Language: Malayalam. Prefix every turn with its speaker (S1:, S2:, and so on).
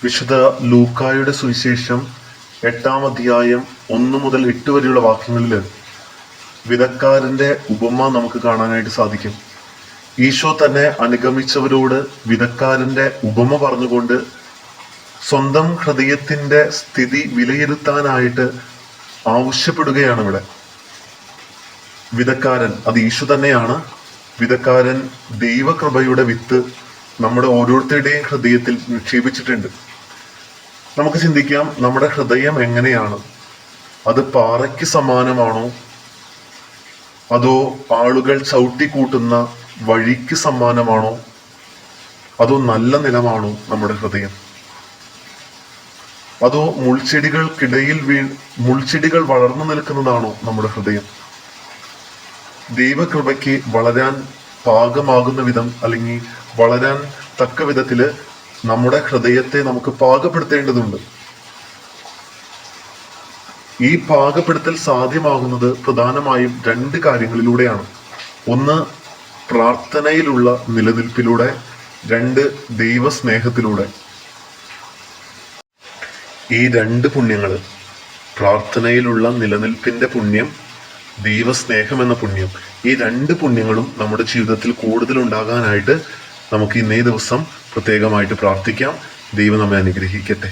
S1: വിശുദ്ധ ലൂക്കായുടെ സുവിശേഷം 8-ാം അധ്യായം 1 മുതൽ 8 വരെയുള്ള വാക്യങ്ങളിൽ വിതക്കാരന്റെ ഉപമ നമുക്ക് കാണാനായിട്ട് സാധിക്കും. ഈശോ തന്നെ അനുഗമിച്ചവരോട് വിതക്കാരന്റെ ഉപമ പറഞ്ഞുകൊണ്ട് സ്വന്തം ഹൃദയത്തിന്റെ സ്ഥിതി വിലയിരുത്താനായിട്ട് ആവശ്യപ്പെടുകയാണ് ഇവിടെ. വിതക്കാരൻ അത് ഈശോ തന്നെയാണ്. വിതക്കാരൻ ദൈവകൃപയുടെ വിത്ത് നമ്മുടെ ഓരോരുത്തരുടെയും ഹൃദയത്തിൽ നിക്ഷേപിച്ചിട്ടുണ്ട്. നമുക്ക് ചിന്തിക്കാം, നമ്മുടെ ഹൃദയം എങ്ങനെയാണ്? അത് പാറയ്ക്ക് സമാനമാണോ, അതോ ആളുകൾ ചവിട്ടിക്കൂട്ടുന്ന വഴിക്ക് സമാനമാണോ, അതോ നല്ല നിലമാണോ നമ്മുടെ ഹൃദയം? അതോ മുൾച്ചെടികൾക്കിടയിൽ മുൾച്ചെടികൾ വളർന്നു നിൽക്കുന്നതാണോ നമ്മുടെ ഹൃദയം? ദൈവകൃപയ്ക്ക് വളരാൻ പാകമാകുന്ന വിധം, അല്ലെങ്കിൽ വളരാൻ തക്ക വിധത്തില് നമ്മുടെ ഹൃദയത്തെ നമുക്ക് പാകപ്പെടുത്തേണ്ടതുണ്ട്. ഈ പാകപ്പെടുത്തൽ സാധ്യമാകുന്നത് പ്രധാനമായും 2 കാര്യങ്ങളിലൂടെയാണ്. ഒന്ന്, പ്രാർത്ഥനയിലുള്ള നിലനിൽപ്പിലൂടെ. 2, ദൈവസ്നേഹത്തിലൂടെ. ഈ 2 പുണ്യങ്ങൾ, പ്രാർത്ഥനയിലുള്ള നിലനിൽപ്പിന്റെ പുണ്യം, ദൈവസ്നേഹം എന്ന പുണ്യം, ഈ 2 പുണ്യങ്ങളും നമ്മുടെ ജീവിതത്തിൽ കൂടുതൽ ഉണ്ടാകാനായിട്ട് നമുക്ക് ഇന്നേ ദിവസം പ്രത്യേകമായിട്ട് പ്രാർത്ഥിക്കാം. ദൈവം നമ്മെ അനുഗ്രഹിക്കട്ടെ.